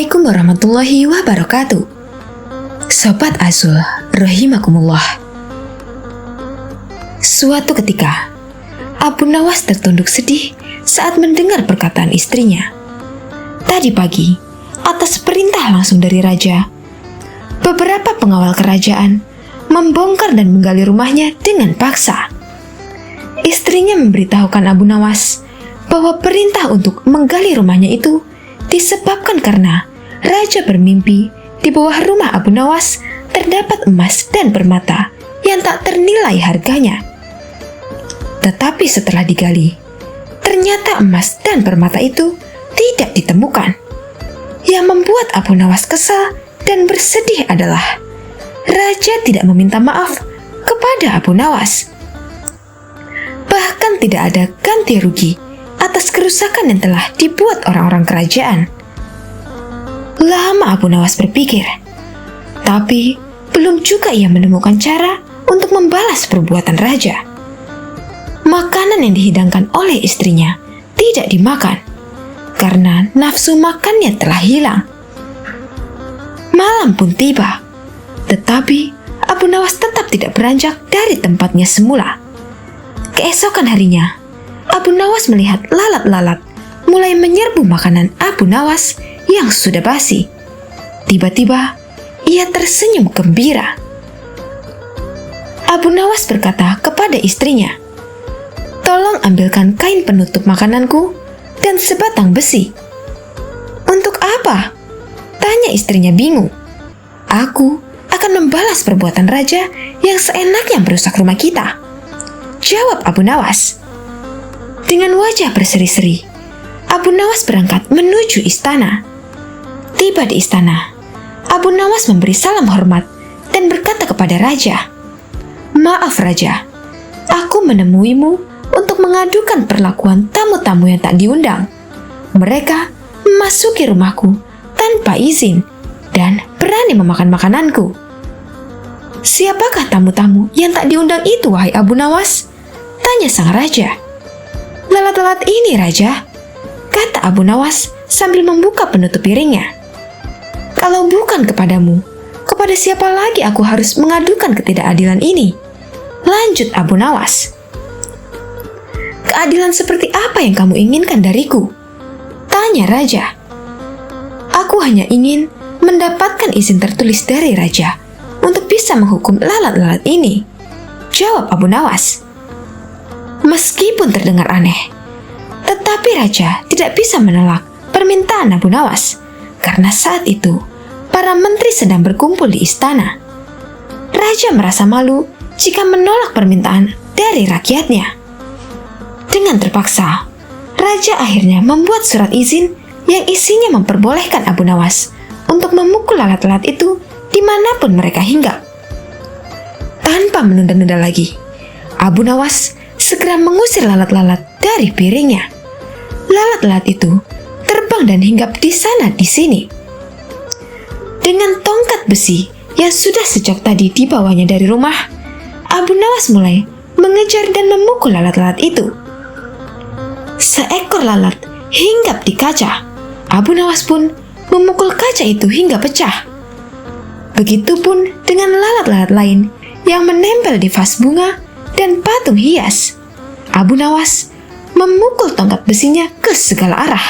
Assalamualaikum warahmatullahi wabarakatuh. Sobat Azul, rahimakumullah. Suatu ketika, Abu Nawas tertunduk sedih saat mendengar perkataan istrinya. Tadi pagi, atas perintah langsung dari raja, beberapa pengawal kerajaan membongkar dan menggali rumahnya dengan paksa. Istrinya memberitahukan Abu Nawas bahwa perintah untuk menggali rumahnya itu disebabkan karena raja bermimpi di bawah rumah Abu Nawas terdapat emas dan permata yang tak ternilai harganya. Tetapi setelah digali, ternyata emas dan permata itu tidak ditemukan. Yang membuat Abu Nawas kesal dan bersedih adalah raja tidak meminta maaf kepada Abu Nawas. Bahkan tidak ada ganti rugi atas kerusakan yang telah dibuat orang-orang kerajaan. Lama Abu Nawas berpikir, tapi belum juga ia menemukan cara untuk membalas perbuatan raja. Makanan yang dihidangkan oleh istrinya tidak dimakan karena nafsu makannya telah hilang. Malam pun tiba, tetapi Abu Nawas tetap tidak beranjak dari tempatnya semula. Keesokan harinya, Abu Nawas melihat lalat-lalat mulai menyerbu makanan Abu Nawas yang sudah basi. Tiba-tiba, ia tersenyum gembira. Abu Nawas berkata kepada istrinya, "Tolong ambilkan kain penutup makananku dan sebatang besi." "Untuk apa?" tanya istrinya bingung. "Aku akan membalas perbuatan raja yang seenaknya merusak rumah kita," jawab Abu Nawas. Dengan wajah berseri-seri, Abu Nawas berangkat menuju istana. Tiba di istana, Abu Nawas memberi salam hormat dan berkata kepada raja, "Maaf raja, aku menemuimu untuk mengadukan perlakuan tamu-tamu yang tak diundang. Mereka memasuki rumahku tanpa izin dan berani memakan makananku." "Siapakah tamu-tamu yang tak diundang itu, wahai Abu Nawas?" tanya sang raja. "Lalat-lalat ini, raja," kata Abu Nawas sambil membuka penutup piringnya. "Kalau bukan kepadamu, kepada siapa lagi aku harus mengadukan ketidakadilan ini?" lanjut Abu Nawas. "Keadilan seperti apa yang kamu inginkan dariku?" tanya raja. "Aku hanya ingin mendapatkan izin tertulis dari raja untuk bisa menghukum lalat-lalat ini," jawab Abu Nawas. Meskipun terdengar aneh, tetapi raja tidak bisa menolak permintaan Abu Nawas karena saat itu para menteri sedang berkumpul di istana. Raja merasa malu jika menolak permintaan dari rakyatnya. Dengan terpaksa, raja akhirnya membuat surat izin yang isinya memperbolehkan Abu Nawas untuk memukul lalat-lalat itu dimanapun mereka hinggap. Tanpa menunda-nunda lagi, Abu Nawas segera mengusir lalat-lalat dari piringnya. Lalat-lalat itu terbang dan hinggap di sana di sini. Dengan tongkat besi yang sudah sejak tadi dibawanya dari rumah, Abu Nawas mulai mengejar dan memukul lalat-lalat itu. Seekor lalat hinggap di kaca. Abu Nawas pun memukul kaca itu hingga pecah. Begitupun dengan lalat-lalat lain yang menempel di vas bunga dan patung hias. Abu Nawas memukul tongkat besinya ke segala arah,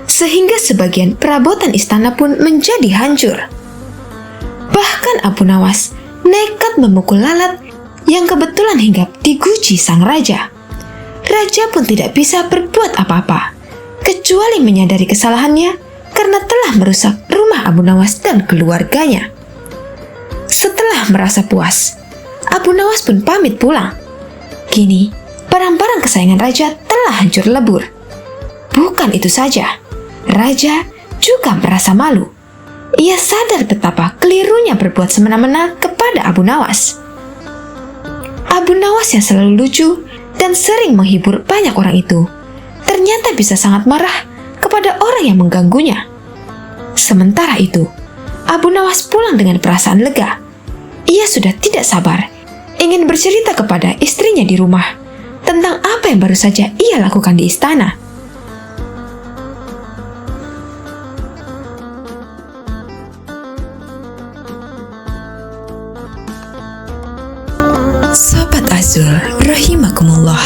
sehingga sebagian perabotan istana pun menjadi hancur. Bahkan Abu Nawas nekat memukul lalat yang kebetulan hinggap di guci sang raja. Raja pun tidak bisa berbuat apa-apa, kecuali menyadari kesalahannya karena telah merusak rumah Abu Nawas dan keluarganya. Setelah merasa puas, Abu Nawas pun pamit pulang. Kini, barang-barang kesayangan raja telah hancur lebur. Bukan itu saja, raja juga merasa malu. Ia sadar betapa kelirunya berbuat semena-mena kepada Abu Nawas. Abu Nawas yang selalu lucu dan sering menghibur banyak orang itu, ternyata bisa sangat marah kepada orang yang mengganggunya. Sementara itu, Abu Nawas pulang dengan perasaan lega. Ia sudah tidak sabar ingin bercerita kepada istrinya di rumah tentang apa yang baru saja ia lakukan di istana. Sobat Azul rahimakumullah,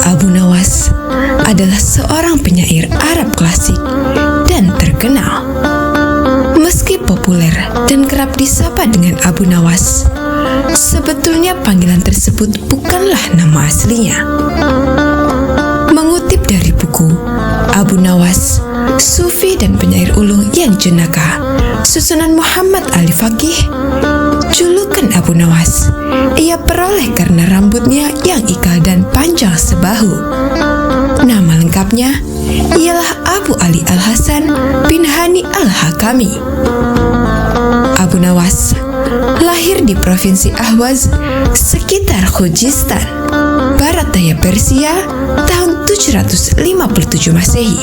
Abu Nawas adalah seorang penyair Arab klasik dan terkenal. Meski populer dan kerap disapa dengan Abu Nawas, sebetulnya panggilan tersebut bukanlah nama aslinya. Mengutip dari buku Abu Nawas, Sufi dan penyair ulung yang jenaka, susunan Muhammad Ali Faqih, julukan Abu Nawas ia peroleh karena rambutnya yang ikal dan panjang sebahu. Nama lengkapnya ialah Abu Ali Al-Hasan bin Hani Al-Hakami. Abu Nawas lahir di Provinsi Ahwaz sekitar Khuzestan, barat daya Persia tahun 757 Masehi.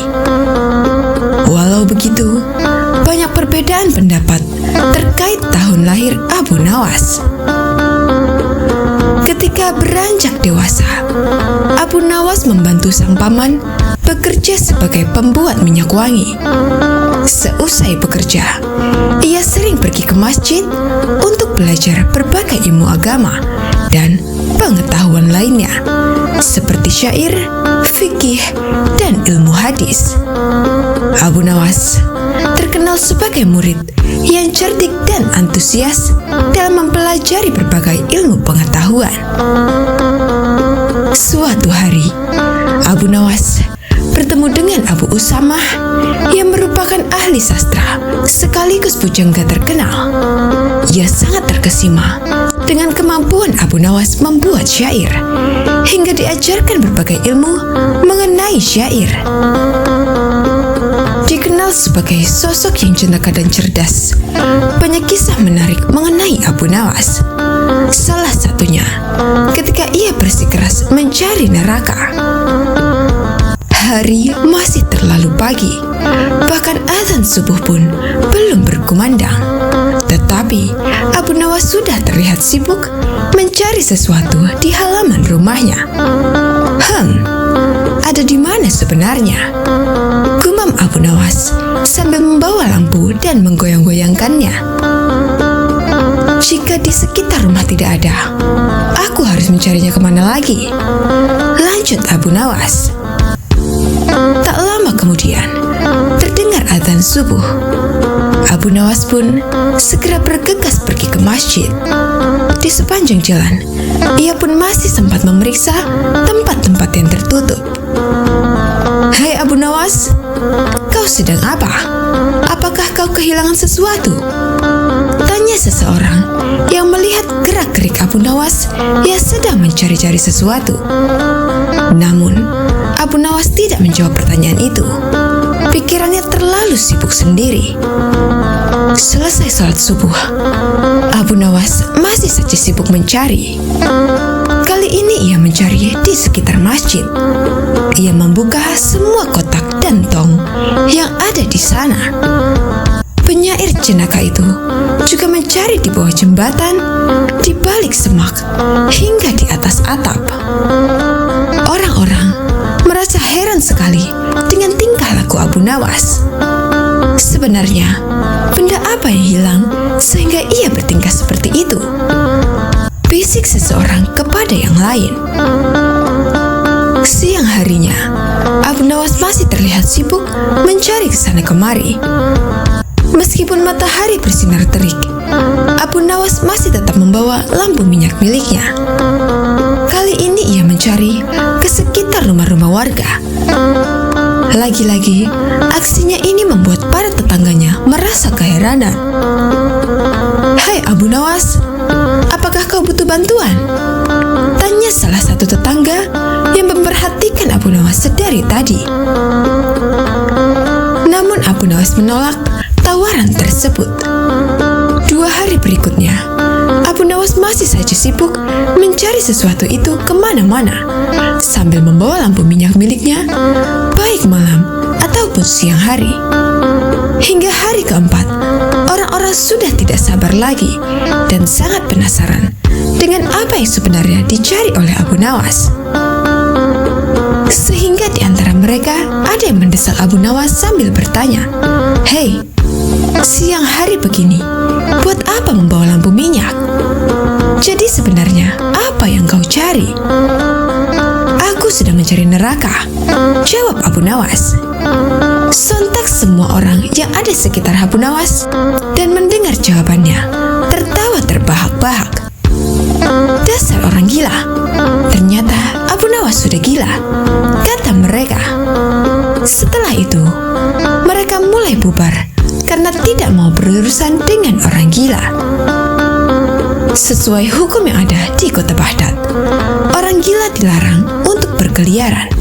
Walau begitu, banyak perbedaan pendapat terkait tahun lahir Abu Nawas. Ketika beranjak dewasa, Abu Nawas membantu sang paman bekerja sebagai pembuat minyak wangi. Seusai bekerja, ia sering pergi ke masjid untuk belajar berbagai ilmu agama dan pengetahuan lainnya, seperti syair, fikih, dan ilmu hadis. Abu Nawas terkenal sebagai murid yang cerdik dan antusias dalam mempelajari berbagai ilmu pengetahuan. Suatu hari, Abu Nawas bertemu dengan Abu Usamah yang merupakan ahli sastra sekaligus pujangga terkenal. Ia sangat terkesima dengan kemampuan Abu Nawas membuat syair, hingga diajarkan berbagai ilmu mengenai syair. Dikenal sebagai sosok yang jenaka dan cerdas, banyak kisah menarik mengenai Abu Nawas. Salah satunya ketika ia bersikeras mencari neraka. Hari masih terlalu pagi, bahkan azan subuh pun belum berkumandang. Tetapi Abu Nawas sudah terlihat sibuk mencari sesuatu di halaman rumahnya. Ada di mana sebenarnya? Gumam Abu Nawas sambil membawa lampu dan menggoyang-goyangkannya. Jika di sekitar rumah tidak ada, aku harus mencarinya kemana lagi? Lanjut Abu Nawas. Tak lama kemudian, terdengar azan subuh. Abu Nawas pun segera bergegas pergi ke masjid. Di sepanjang jalan, ia pun masih sempat memeriksa tempat-tempat yang tertutup. Hai Abu Nawas, kau sedang apa? Apakah kau kehilangan sesuatu? Tanya seseorang yang melihat gerak-gerik Abu Nawas yang sedang mencari-cari sesuatu. Namun, Abu Nawas tidak menjawab pertanyaan itu. Pikirannya terlalu sibuk sendiri. Selesai sholat subuh, Abu Nawas masih saja sibuk mencari. Kali ini ia mencari di sekitar masjid. Ia membuka semua kotak dan tong yang ada di sana. Penyair jenaka itu juga mencari di bawah jembatan, di balik semak, hingga di atas atap. Orang-orang merasa heran sekali dengan tingkah laku Abu Nawas. Sebenarnya, benda apa yang hilang sehingga ia bertingkah seperti itu? Bisik seseorang kepada yang lain. Siang harinya, Abu Nawas masih terlihat sibuk mencari ke sana kemari. Meskipun matahari bersinar terik, Abu Nawas masih tetap membawa lampu minyak miliknya. Kali ini ia mencari ke sekitar rumah-rumah warga. Lagi-lagi, aksinya ini membuat para tetangganya merasa keheranan. Hai Abu Nawas, apakah kau butuh bantuan? Tanya salah satu tetangga yang memperhatikan Abu Nawas sedari tadi. Namun Abu Nawas menolak tawaran tersebut. 2 hari berikutnya, Abu Nawas masih saja sibuk mencari sesuatu itu kemana-mana, sambil membawa lampu minyak miliknya, baik malam ataupun siang hari. Hingga hari keempat, orang-orang sudah tidak sabar lagi dan sangat penasaran dengan apa yang sebenarnya dicari oleh Abu Nawas. Sehingga di antara mereka ada yang mendesak Abu Nawas sambil bertanya, "Hei, siang hari begini, buat apa membawa lampu minyak?" Jadi sebenarnya apa yang kau cari? Aku sedang mencari neraka, jawab Abu Nawas. Sontak semua orang yang ada sekitar Abu Nawas dan mendengar jawabannya tertawa terbahak-bahak. Dasar orang gila. Ternyata Abu Nawas sudah gila, kata mereka. Setelah itu, mereka mulai bubar karena tidak mau berurusan dengan orang gila. Sesuai hukum yang ada di kota Baghdad, orang gila dilarang untuk berkeliaran.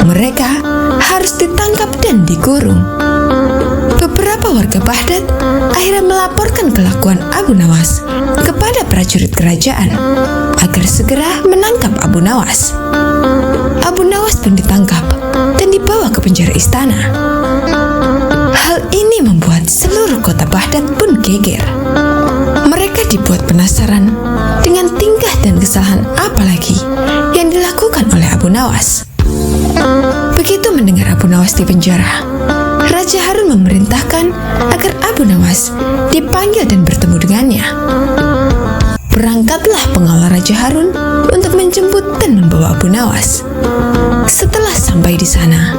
Mereka harus ditangkap dan dikurung. Beberapa warga Baghdad akhirnya melaporkan kelakuan Abu Nawas kepada prajurit kerajaan agar segera menangkap Abu Nawas. Abu Nawas pun ditangkap dan dibawa ke penjara istana. Hal ini membuat seluruh kota Baghdad pun geger. Mereka dibuat penasaran dengan tingkah dan kesalahan apa lagi yang dilakukan oleh Abu Nawas. Begitu mendengar Abu Nawas di penjara, Raja Harun memerintahkan agar Abu Nawas dipanggil dan bertemu dengannya. Berangkatlah pengawal Raja Harun untuk menjemput dan membawa Abu Nawas. Setelah sampai di sana,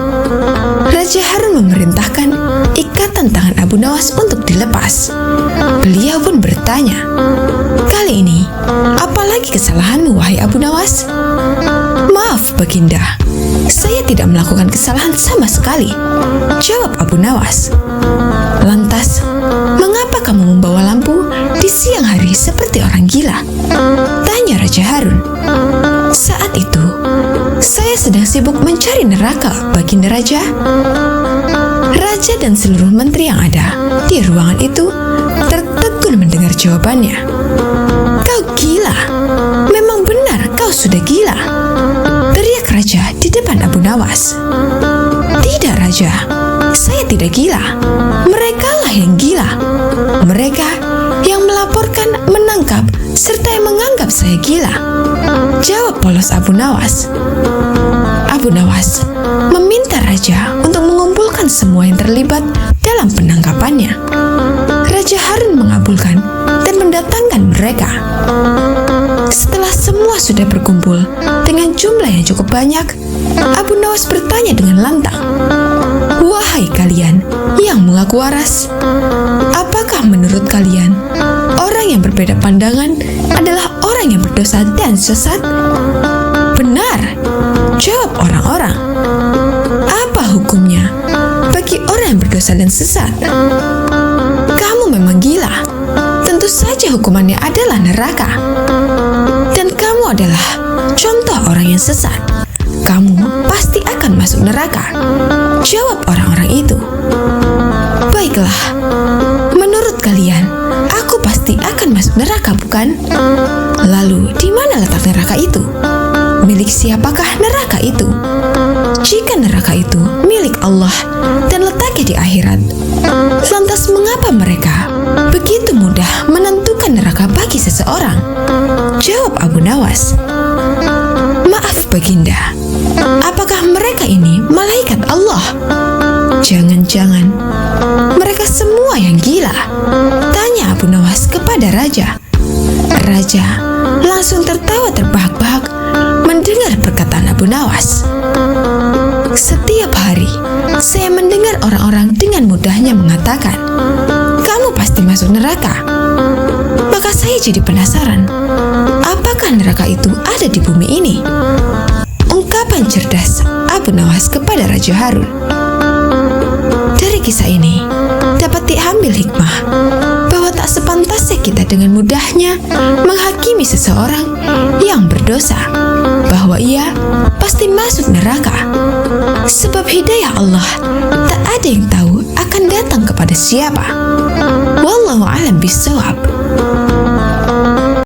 Raja Harun memerintahkan ikatan tangan Abu Nawas untuk dilepas. Beliau pun bertanya, "Kali ini, apalagi kesalahanmu, wahai Abu Nawas?" "Maaf, Baginda, saya tidak melakukan kesalahan sama sekali," jawab Abu Nawas. "Lantas, mengapa kamu membawa lampu di siang hari seperti orang gila?" tanya Raja Harun. "Saat itu, saya sedang sibuk mencari neraka, Baginda Raja." Raja dan seluruh menteri yang ada di ruangan itu tertegun mendengar jawabannya. "Kau gila, memang benar kau sudah gila," teriak Raja di depan Abu Nawas. "Tidak, Raja, saya tidak gila. Merekalah yang gila. Mereka yang melaporkan, menangkap, serta yang menganggap saya gila," jawab polos Abu Nawas. Abu Nawas meminta Raja untuk mengumpulkan semua yang terlibat dalam penangkapannya. Raja Harun mengabulkan dan mendatangkan mereka. Setelah semua sudah berkumpul dengan jumlah yang cukup banyak, Abu Nawas bertanya dengan lantang, "Wahai kalian yang mengaku waras, apakah menurut kalian orang yang berbeda pandangan adalah orang yang berdosa dan sesat?" "Benar," jawab orang-orang. "Apa hukumnya bagi orang yang berdosa dan sesat?" "Kamu memang gila. Tentu saja hukumannya adalah neraka. Dan kamu adalah contoh orang yang sesat. Kamu pasti akan masuk neraka," jawab orang-orang itu. "Baiklah, menurut kalian, aku pasti akan masuk neraka, bukan? Lalu, di mana letak neraka itu? Milik siapakah neraka itu? Jika neraka itu milik Allah dan letaknya di akhirat, lantas mengapa mereka begitu mudah menentukan neraka bagi seseorang?" jawab Abu Nawas. "Maaf, Baginda, apakah mereka ini malaikat Allah? Jangan-jangan mereka semua yang gila?" tanya Abu Nawas kepada Raja. Raja langsung tertawa terbahak-bahak mendengar perkataan Abu Nawas. "Setiap hari saya mendengar orang-orang dengan mudahnya mengatakan, 'Kamu pasti masuk neraka.' Maka saya jadi penasaran, apakah neraka itu ada di bumi ini?" Ungkapan cerdas Abu Nawas kepada Raja Harun. Dari kisah ini dapat diambil hikmah bahwa tak sepantasnya kita dengan mudahnya menghakimi seseorang yang berdosa bahwa ia pasti masuk neraka. Sebab hidayah Allah tak ada yang tahu akan datang kepada siapa. Wallahu a'lam bishawab.